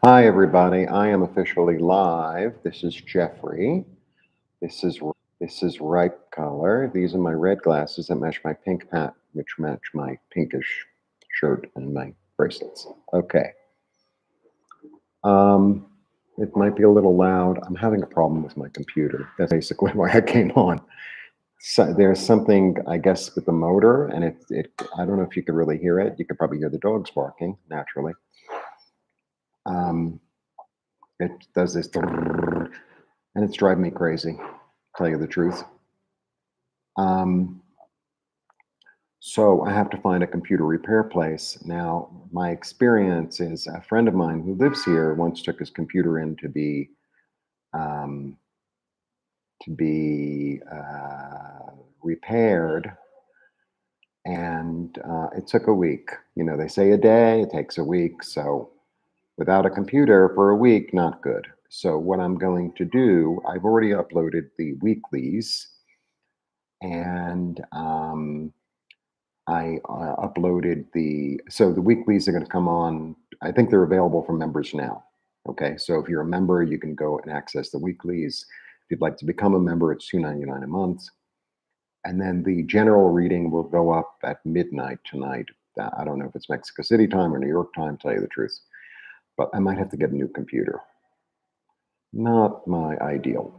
Hi, everybody. I am officially live. This is Jeffrey. This is Ripecolor. These are my red glasses that match my pink hat, which match my pinkish shirt and my bracelets. Okay. Um, it might be a little loud. I'm having a problem with my computer. That's basically why I came on. So there's something, I guess, with the motor, and I don't know if you could really hear it. You could probably hear the dogs barking naturally. Um, it does this, and it's driving me crazy, to tell you the truth. Um, so I have to find a computer repair place. Now, my experience is a friend of mine who lives here once took his computer in um, to be repaired, and it took a week. You know, they say a day, it takes a week. So without a computer for a week, not good. So what I'm going to do, I've already uploaded the weeklies, and I uploaded so the weeklies are going to come on. I think they're available for members now. Okay, so if you're a member, you can go and access the weeklies. If you'd like to become a member, it's $2.99 a month. And then the general reading will go up at midnight tonight. I don't know if it's Mexico City time or New York time, to tell you the truth, but I might have to get a new computer. Not my ideal.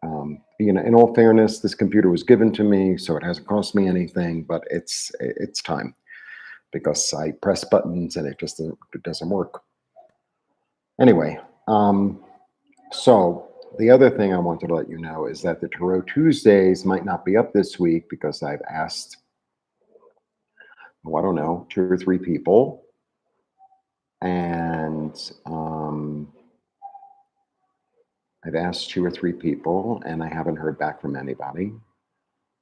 In all fairness, this computer was given to me, so it hasn't cost me anything, but it's time because I press buttons and it doesn't work. Anyway, so the other thing I wanted to let you know is that the Tarot Tuesdays might not be up this week because I've asked, I don't know, 2 or 3 people, and and I haven't heard back from anybody.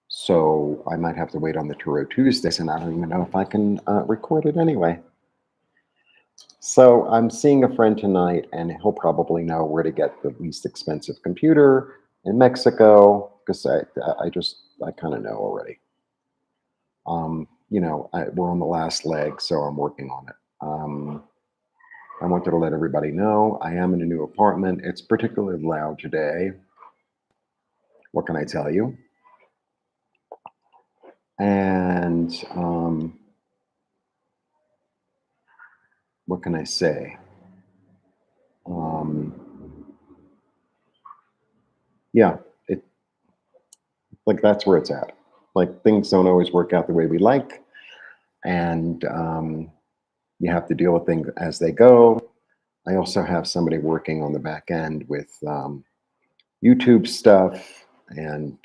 So I might have to wait on the Tarot Tuesdays, and I don't even know if I can record it anyway. So I'm seeing a friend tonight, and he'll probably know where to get the least expensive computer in Mexico because I kind of know already. We're on the last leg, so I'm working on it. I wanted to let everybody know I am in a new apartment. It's particularly loud today. What can I tell you? And what can I say? Um, yeah, it like that's where it's at. Like things don't always work out the way we like, and you have to deal with things as they go. I also have somebody working on the back end with YouTube stuff, and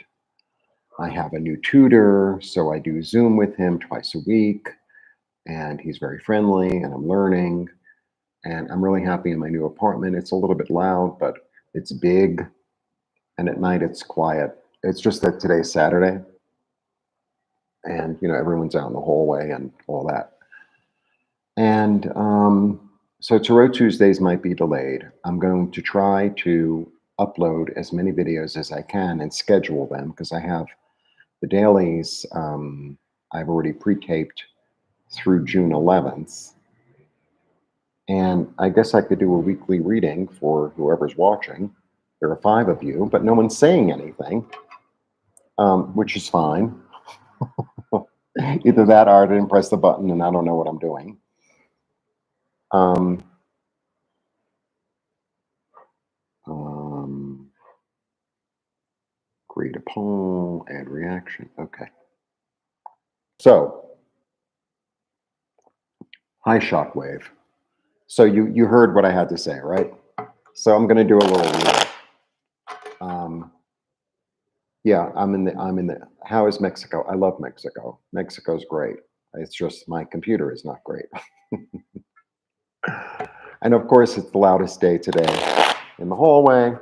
I have a new tutor, so I do Zoom with him twice a week, and he's very friendly, and I'm learning, and I'm really happy in my new apartment. It's a little bit loud, but it's big, and at night it's quiet. It's just that today's Saturday, and everyone's out in the hallway and all that. And so Tarot Tuesdays might be delayed. I'm going to try to upload as many videos as I can and schedule them because I have the dailies. I've already pre-taped through June 11th. And I guess I could do a weekly reading for whoever's watching. There are 5 of you, but no one's saying anything, which is fine. Either that or I didn't press the button and I don't know what I'm doing. Um, create a poll, add reaction. Okay. So, hi, Shockwave. So you heard what I had to say, right? So I'm going to do a little reading. Yeah, I'm in the. How is Mexico? I love Mexico. Mexico's great. It's just my computer is not great. And of course, it's the loudest day today in the hallway.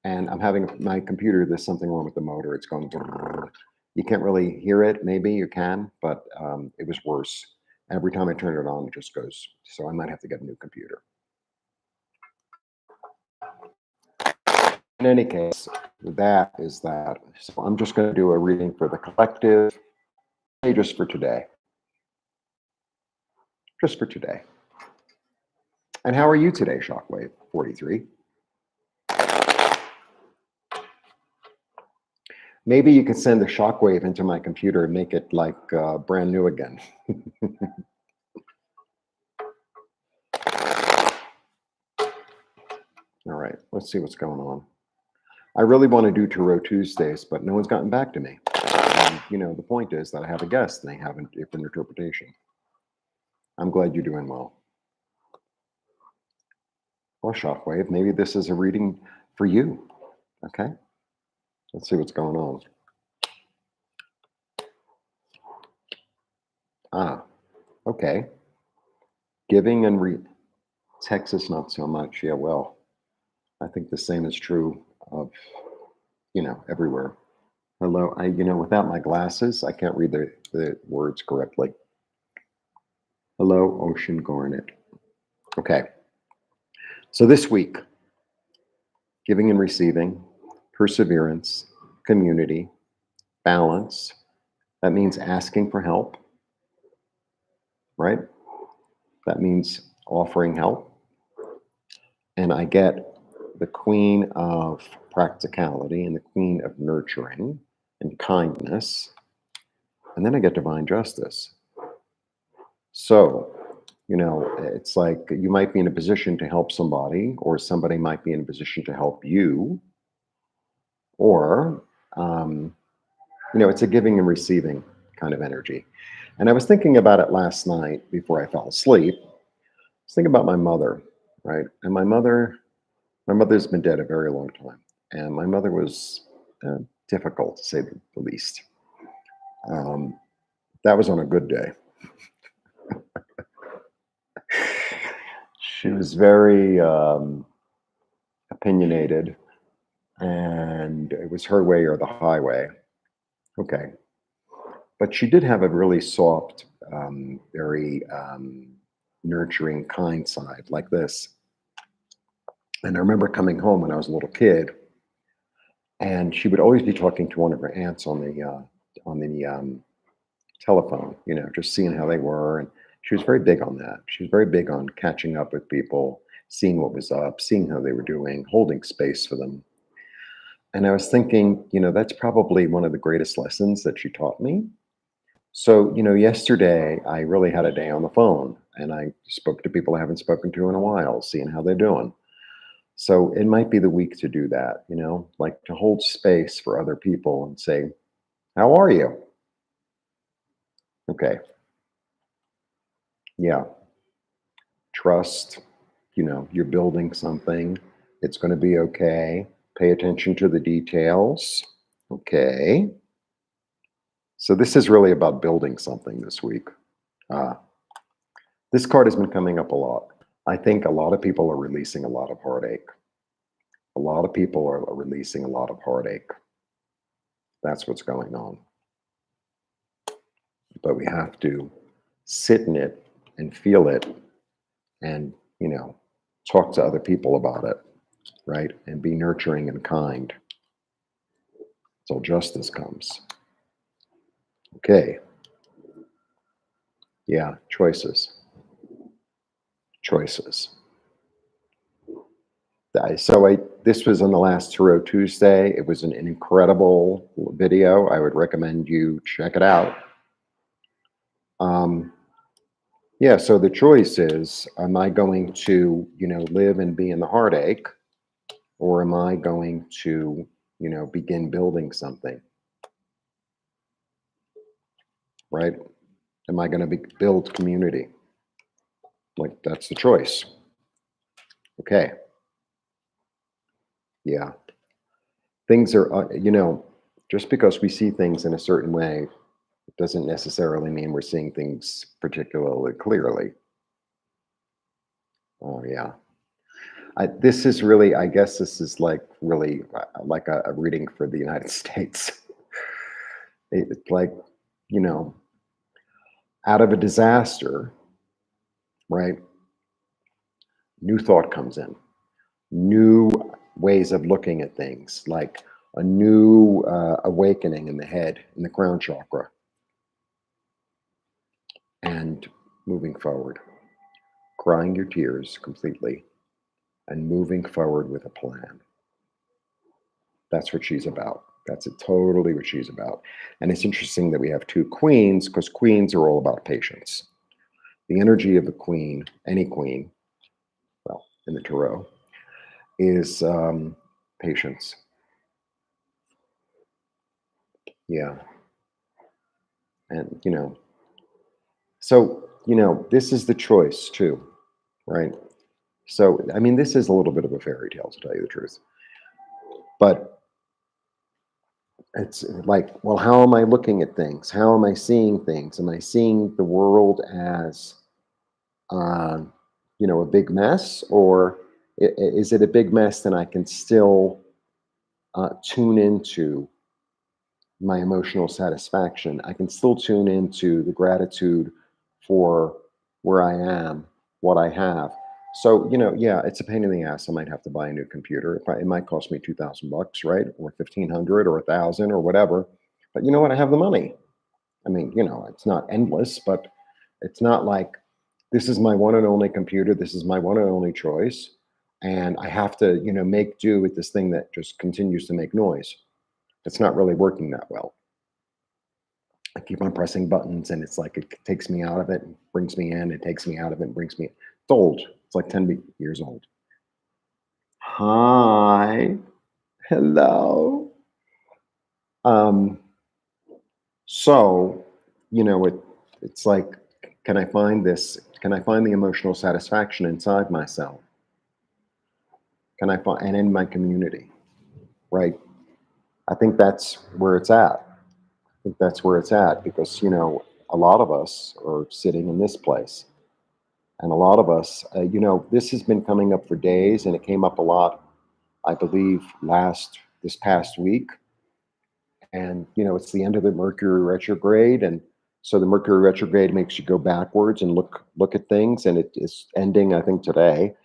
And I'm having my computer. There's something wrong with the motor. It's going. You can't really hear it. Maybe you can, but it was worse. Every time I turn it on, it just goes. So I might have to get a new computer. In any case, that is that. So I'm just going to do a reading for the collective, just for today. Just for today. And how are you today, Shockwave 43? Maybe you could send the shockwave into my computer and make it like brand new again. All right, let's see what's going on. I really want to do Tarot Tuesdays, but no one's gotten back to me. And, you know, the point is that I have a guest and they have a different interpretation. I'm glad you're doing well. Well, Shockwave, maybe this is a reading for you. Okay, let's see what's going on. Ah, okay. Giving and Texas, not so much. Yeah, well, I think the same is true of, you know, everywhere. Hello, you know, without my glasses, I can't read the words correctly. Hello, Ocean Garnet. Okay. So this week, giving and receiving, perseverance, community, balance. That means asking for help, right? That means offering help. And I get the Queen of Practicality and the Queen of Nurturing and Kindness. And then I get Divine Justice. So, you know, it's like you might be in a position to help somebody, or somebody might be in a position to help you, or, you know, it's a giving and receiving kind of energy. And I was thinking about it last night before I fell asleep. I was thinking about my mother, right? And my mother's been dead a very long time. And my mother was difficult, to say the least. That was on a good day. She was very opinionated, and it was her way or the highway. Okay. But she did have a really soft, very nurturing, kind side like this. And I remember coming home when I was a little kid, and she would always be talking to one of her aunts on the telephone, you know, just seeing how they were. And she was very big on that. She was very big on catching up with people, seeing what was up, seeing how they were doing, holding space for them. And I was thinking, you know, that's probably one of the greatest lessons that she taught me. So, you know, yesterday I really had a day on the phone and I spoke to people I haven't spoken to in a while, seeing how they're doing. So it might be the week to do that, you know, like to hold space for other people and say, how are you? Okay. Yeah. Trust, you know, you're building something. It's going to be okay. Pay attention to the details. Okay. So this is really about building something this week. This card has been coming up a lot. I think a lot of people are releasing a lot of heartache. A lot of people are releasing a lot of heartache. That's what's going on. But we have to sit in it and feel it and, you know, talk to other people about it, right? And be nurturing and kind till justice comes. Okay. Yeah, choices. Choices. This was on the last Tarot Tuesday. It was an incredible video. I would recommend you check it out. Yeah, so the choice is, am I going to, you know, live and be in the heartache, or am I going to, you know, begin building something, right? Am I going to build community? Like, that's the choice. Okay. Yeah. Things are, you know, just because we see things in a certain way, it doesn't necessarily mean we're seeing things particularly clearly. Oh, yeah. This is really, I guess this is like really like a reading for the United States. It's like, you know, out of a disaster, right? New thought comes in, new ways of looking at things, like a new awakening in the head, in the crown chakra, and moving forward. crying your tears completely and moving forward with a plan. That's what she's about. That's totally what she's about. And it's interesting that we have two queens because queens are all about patience. The energy of a queen, any queen, well, in the tarot, is patience. Yeah. And, this is the choice too, right? So, I mean, this is a little bit of a fairy tale, to tell you the truth. But it's like, well, how am I looking at things? How am I seeing things? Am I seeing the world as, uh, a big mess? Or is it a big mess and I can still tune into my emotional satisfaction? I can still tune into the gratitude for where I am, what I have. So, yeah, it's a pain in the ass. I might have to buy a new computer. It might cost me $2,000, right? Or 1,500 or 1,000 or whatever. But you know what? I have the money. I mean, it's not endless, but it's not like this is my one and only computer. This is my one and only choice. And I have to, make do with this thing that just continues to make noise. It's not really working that well. I keep on pressing buttons and it's like it takes me out of it and brings me in. It takes me out of it and brings me. It's old. It's like 10 years old. Hi. Hello. Um, so, it's like, can I find this? Can I find the emotional satisfaction inside myself? Can I find, and in my community, right? I think that's where it's at. I think that's where it's at because, a lot of us are sitting in this place. And a lot of us, this has been coming up for days and it came up a lot, I believe, this past week. And, it's the end of the Mercury retrograde. And so the Mercury retrograde makes you go backwards and look at things. And it is ending, I think, today.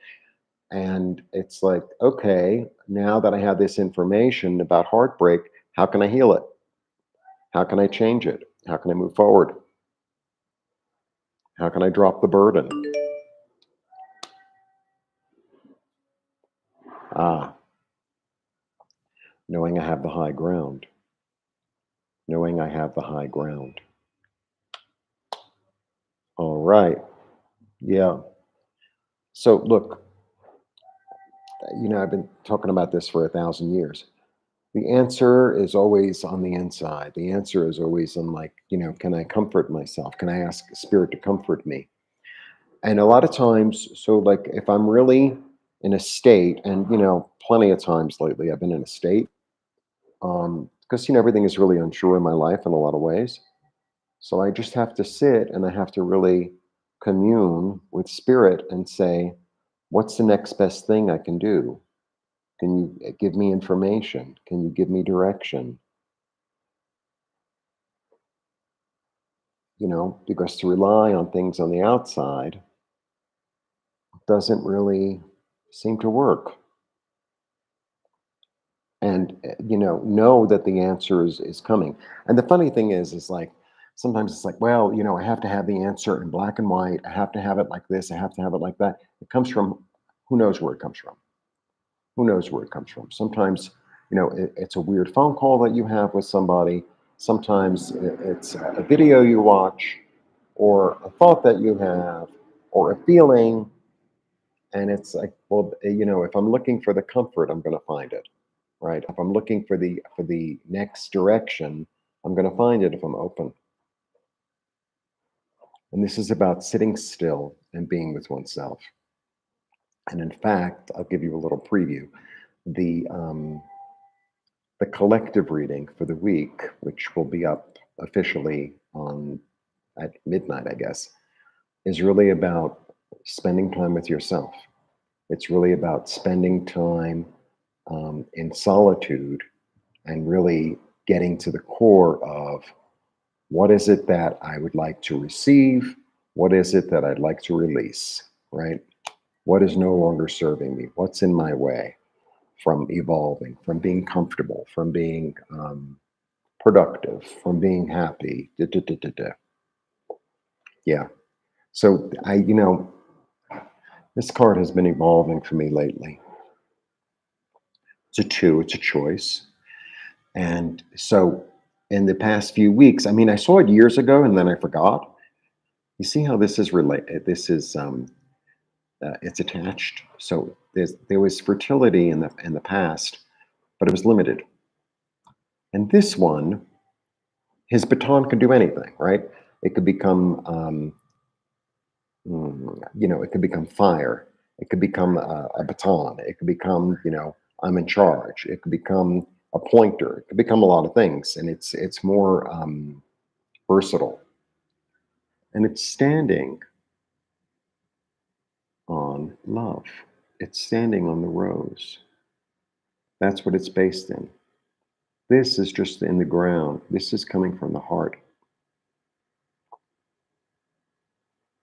And it's like, okay, now that I have this information about heartbreak, how can I heal it? How can I change it? How can I move forward? How can I drop the burden? Ah, knowing I have the high ground. Knowing I have the high ground. All right. Yeah. So look, I've been talking about this for 1,000 years. The answer is always on the inside. The answer is always on like, can I comfort myself? Can I ask spirit to comfort me? And a lot of times, so like if I'm really in a state, and plenty of times lately I've been in a state, because everything is really unsure in my life in a lot of ways. So I just have to sit and I have to really commune with spirit and say, what's the next best thing I can do? Can you give me information? Can you give me direction? Because to rely on things on the outside doesn't really seem to work. And know that the answer is coming. And the funny thing is like sometimes it's like, well, I have to have the answer in black and white. I have to have it like this. I have to have it like that. It comes from who knows where it comes from. Who knows where it comes from? Sometimes it's a weird phone call that you have with somebody. Sometimes it's a video you watch, or a thought that you have, or a feeling. And it's like, well, if I'm looking for the comfort, I'm going to find it, right? If I'm looking for the next direction, I'm going to find it if I'm open. And this is about sitting still and being with oneself. And in fact, I'll give you a little preview. The collective reading for the week, which will be up officially on at midnight, I guess, is really about spending time with yourself. It's really about spending time in solitude and really getting to the core of what is it that I would like to receive? What is it that I'd like to release, right? What is no longer serving me? What's in my way from evolving, from being comfortable, from being productive, from being happy? Da, da, da, da, da. Yeah. So This card has been evolving for me lately. It's a two, it's a choice. And so in the past few weeks, I mean, I saw it years ago and then I forgot. You see how this is related? This is it's attached. So there was fertility in the past, but it was limited. And this one, his baton could do anything, right? It could become, it could become fire. It could become a baton. It could become, I'm in charge. It could become a pointer. It could become a lot of things, and it's more versatile. And it's standing on love. It's standing on the rose. That's what it's based in. This is just in the ground. This is coming from the heart.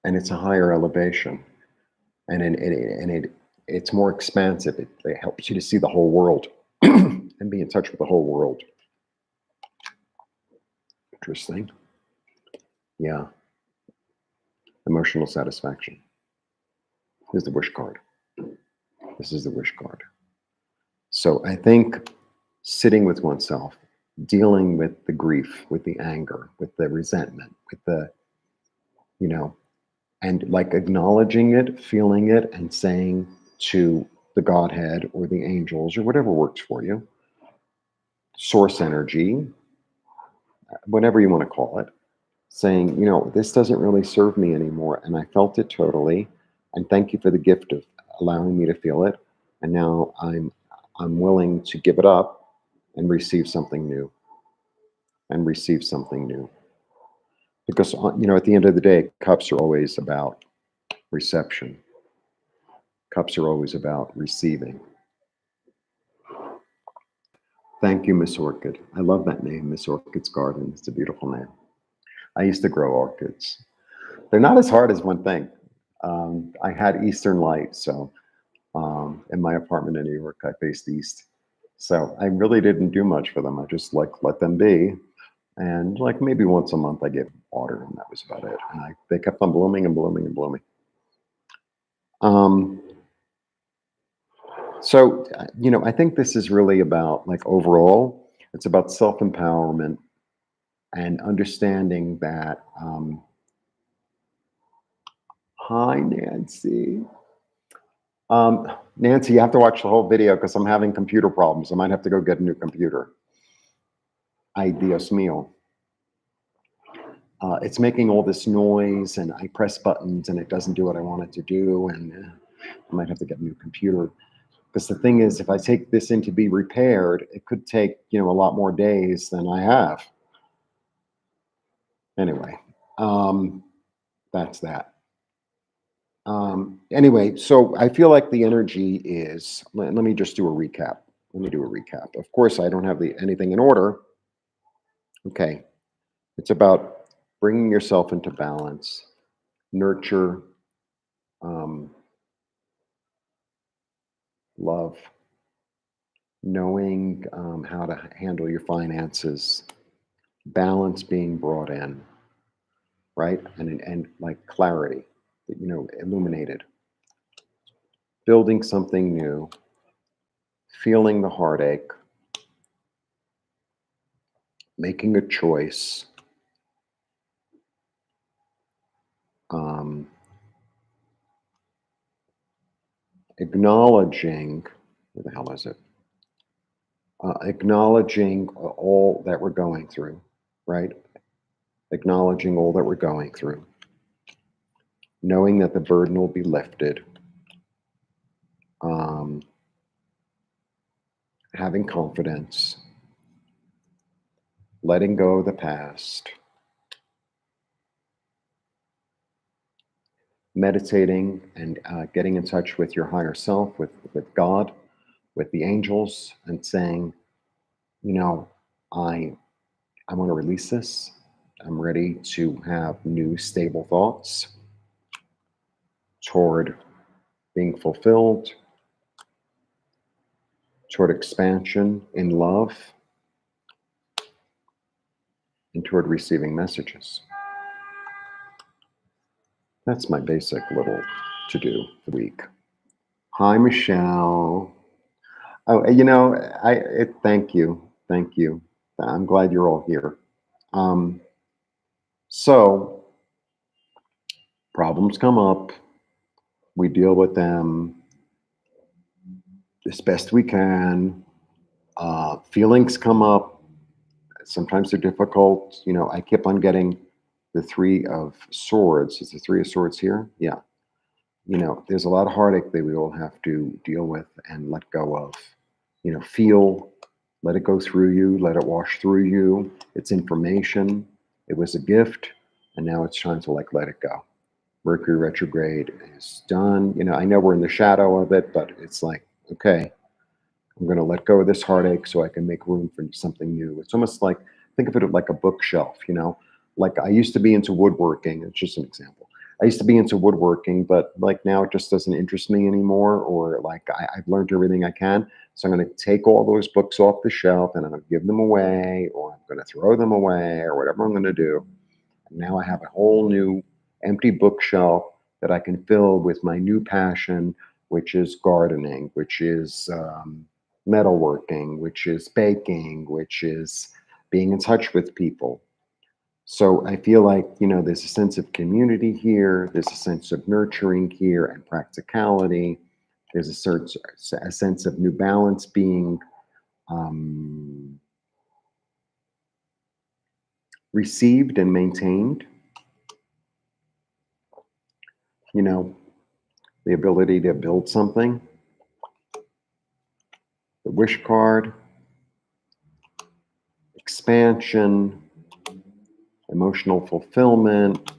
And it's a higher elevation. It's more expansive. It helps you to see the whole world and be in touch with the whole world. Interesting. Yeah. Emotional satisfaction. Here's the wish card. This is the wish card. So I think sitting with oneself, dealing with the grief, with the anger, with the resentment, with the, and like acknowledging it, feeling it, and saying to the Godhead or the angels or whatever works for you, source energy, whatever you want to call it, saying, this doesn't really serve me anymore. And I felt it totally. And thank you for the gift of allowing me to feel it. And now I'm willing to give it up and receive something new. Because, at the end of the day, cups are always about reception. Cups are always about receiving. Thank you, Miss Orchid. I love that name, Miss Orchid's Garden. It's a beautiful name. I used to grow orchids. They're not as hard as one think. I had Eastern light, so in my apartment in New York, I faced east. So I really didn't do much for them. I just let them be. And maybe once a month I gave them water, and that was about it. And they kept on blooming and blooming and blooming. So, I think this is really about overall, it's about self-empowerment and understanding that, hi, Nancy. Nancy, you have to watch the whole video because I'm having computer problems. I might have to go get a new computer. Ay, Dios mío. It's making all this noise, and I press buttons, and it doesn't do what I want it to do, and I might have to get a new computer. Because the thing is, if I take this in to be repaired, it could take, a lot more days than I have. Anyway, that's that. Anyway, so I feel like the energy is, let me just do a recap. Let me do a recap. Of course, I don't have anything in order. Okay. It's about bringing yourself into balance, nurture, love, knowing how to handle your finances, balance being brought in, right? And like clarity, illuminated, building something new, feeling the heartache, making a choice, acknowledging, where the hell is it? Acknowledging all that we're going through, right? Acknowledging all that we're going through, knowing that the burden will be lifted, having confidence, letting go of the past, meditating and getting in touch with your higher self, with God, with the angels, and saying, I want to release this. I'm ready to have new stable thoughts toward being fulfilled, toward expansion in love, and toward receiving messages. That's my basic little to do for the week. Hi, Michelle. Oh, you know, thank you. Thank you. I'm glad you're all here. Um, so, problems come up, we deal with them as best we can. Feelings come up, sometimes they're difficult. You know, I keep on getting the Three of Swords. Is the Three of Swords here? Yeah. You know, there's a lot of heartache that we all have to deal with and let go of. You know, feel, let it go through you, let it wash through you. It's information. It was a gift, and now it's time to like let it go. Mercury retrograde is done. You know, I know we're in the shadow of it, but it's like, okay, I'm going to let go of this heartache so I can make room for something new. It's almost like, think of it like a bookshelf, you know? Like I used to be into woodworking. It's just an example. I used to be into woodworking, but like now it just doesn't interest me anymore. Or like I've learned everything I can. So I'm going to take all those books off the shelf and I'm going to give them away, or I'm going to throw them away, or whatever I'm going to do. And now I have a whole new empty bookshelf that I can fill with my new passion, which is gardening, which is metalworking, which is baking, which is being in touch with people. So I feel like, you know, there's a sense of community here, there's a sense of nurturing here and practicality. There's a sense of new balance being um, received and maintained. You know, the ability to build something. The wish card, expansion, emotional fulfillment,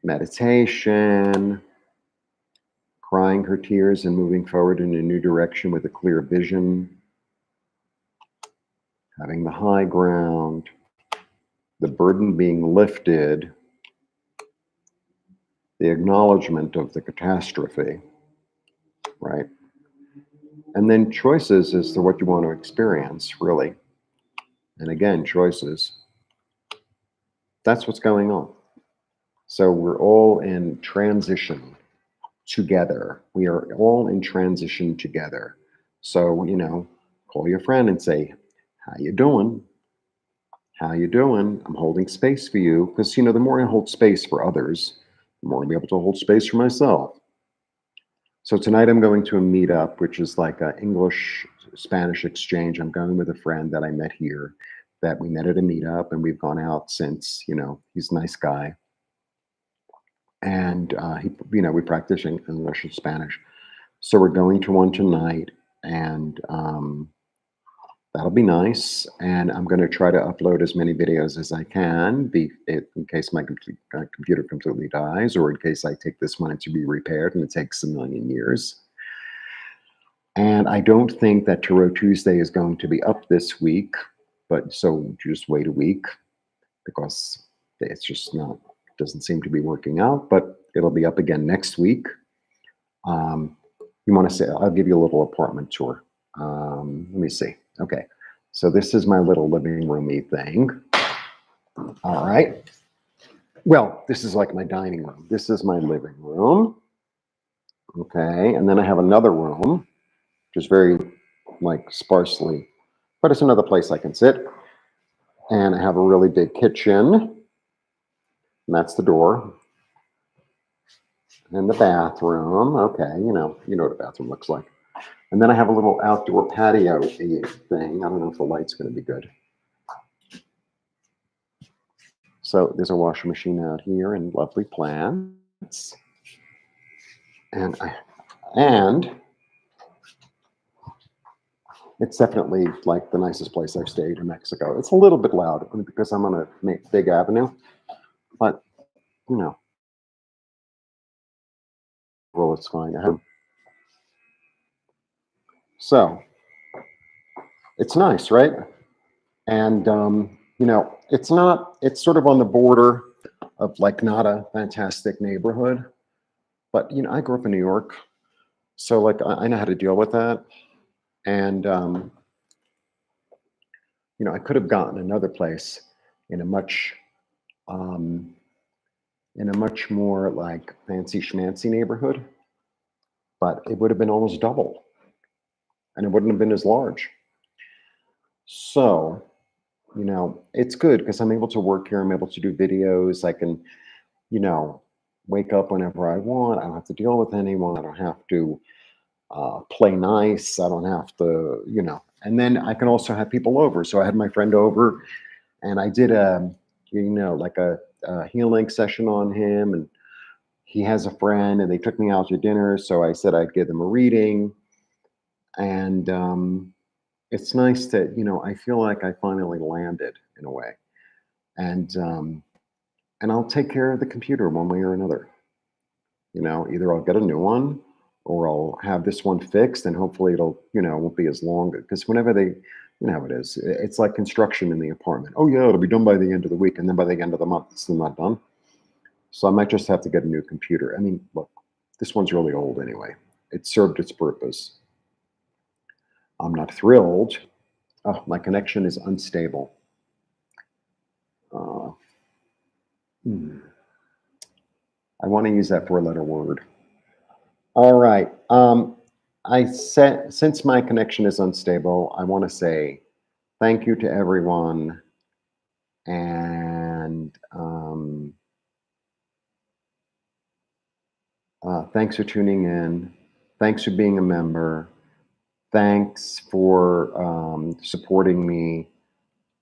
meditation, crying her tears and moving forward in a new direction with a clear vision, having the high ground, the burden being lifted, the acknowledgement of the catastrophe, right? And then choices as to what you want to experience, really. And again, choices. That's what's going on. So we're all in transition together. We are all in transition together. So, you know, call your friend and say, how you doing? How you doing? I'm holding space for you. Because, you know, the more I hold space for others, the more I'll be able to hold space for myself. So tonight I'm going to a meetup, which is like an English Spanish exchange. I'm going with a friend that I met here, that we met at a meetup, and we've gone out since. You know, he's a nice guy. And he, you know, we practice English and Spanish. So we're going to one tonight, and that'll be nice. And I'm going to try to upload as many videos as I can, in case my computer completely dies, or in case I take this one to be repaired and it takes a million years. And I don't think that Tarot Tuesday is going to be up this week, but so just wait a week, because it's just not, doesn't seem to be working out, but it'll be up again next week. You want to say, I'll give you a little apartment tour. Let me see. Okay. So this is my little living roomy thing. All right. Well, this is like my dining room. This is my living room. Okay. And then I have another room, which is very like sparsely, but it's another place I can sit. And I have a really big kitchen. And that's the door. And the bathroom. Okay. You know what a bathroom looks like. And then I have a little outdoor patio thing. I don't know if the light's going to be good. So there's a washing machine out here and lovely plants. And it's definitely like the nicest place I've stayed in Mexico. It's a little bit loud because I'm on a big avenue, but you know, well, it's fine. So it's nice, right? And you know, it's sort of on the border of like not a fantastic neighborhood, but you know, I grew up in New York, so like I know how to deal with that. And you know, I could have gotten another place in a much um, in a much more like fancy schmancy neighborhood, but it would have been almost double and it wouldn't have been as large. So, it's good because I'm able to work here. I'm able to do videos. I can, you know, wake up whenever I want. I don't have to deal with anyone. I don't have to play nice. I don't have to, and then I can also have people over. So I had my friend over and I did like a healing session on him, and he has a friend and they took me out to dinner. So I said I'd give them a reading. And it's nice that, I feel like I finally landed in a way. And I'll take care of the computer one way or another. Either I'll get a new one or I'll have this one fixed, and hopefully it'll, won't be as long, because whenever they, how it is, it's like construction in the apartment. Oh yeah, it'll be done by the end of the week. And then by the end of the month, it's still not done. So I might just have to get a new computer. I mean, look, this one's really old anyway. It served its purpose. I'm not thrilled. Oh, my connection is unstable. Uh, hmm. I want to use that four-letter word. All right. I said, since my connection is unstable, I want to say thank you to everyone, and thanks for tuning in. Thanks for being a member. Thanks for supporting me,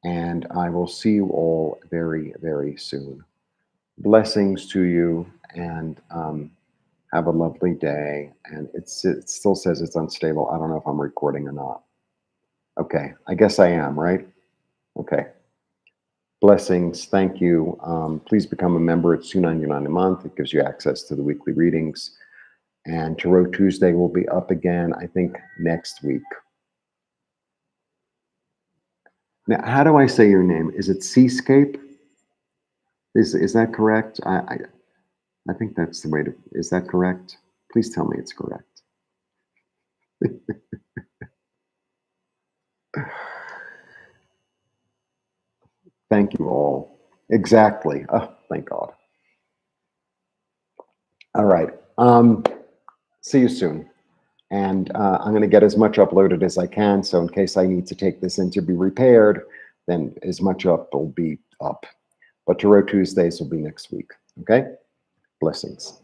and I will see you all very, very soon. Blessings to you, and have a lovely day. And it still says it's unstable. I don't know if I'm recording or not. Okay, I guess I am, right? Okay. Blessings. Thank you. Please become a member. It's $2.99 a month. It gives you access to the weekly readings. And Tarot Tuesday will be up again, I think, next week. Now, how do I say your name? Is it Seascape? Is that correct? I think that's the way to. Is that correct? Please tell me it's correct. Thank you all. Exactly. Oh, thank God. All right. See you soon. And I'm going to get as much uploaded as I can. So in case I need to take this in to be repaired, then as much up will be up. But Tarot Tuesdays will be next week. Okay? Blessings.